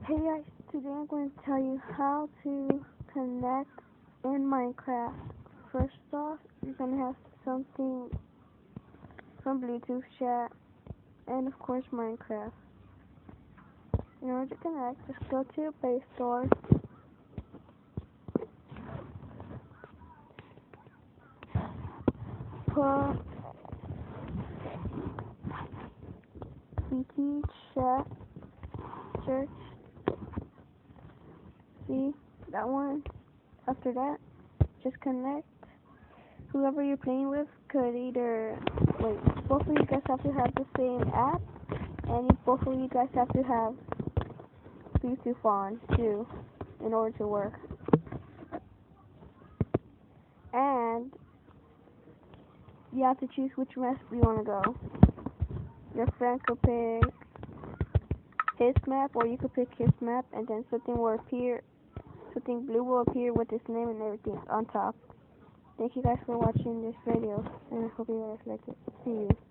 Hey guys, today I'm going to tell you how to connect in Minecraft. First off, you're going to have something from Bluetooth chat and of course Minecraft. In order to connect, just go to your Play Store. Put BT Chat Search. See that one? After that, just connect. Whoever you're playing with could either, both of you guys have to have the same app, and both of you guys have to have Bluetooth on too, in order to work. And you have to choose which map you want to go. Your friend could pick his map, or you could pick his map, and then something will appear, something blue will appear with his name and everything on top. Thank you guys for watching this video, and I hope you guys like it. See you.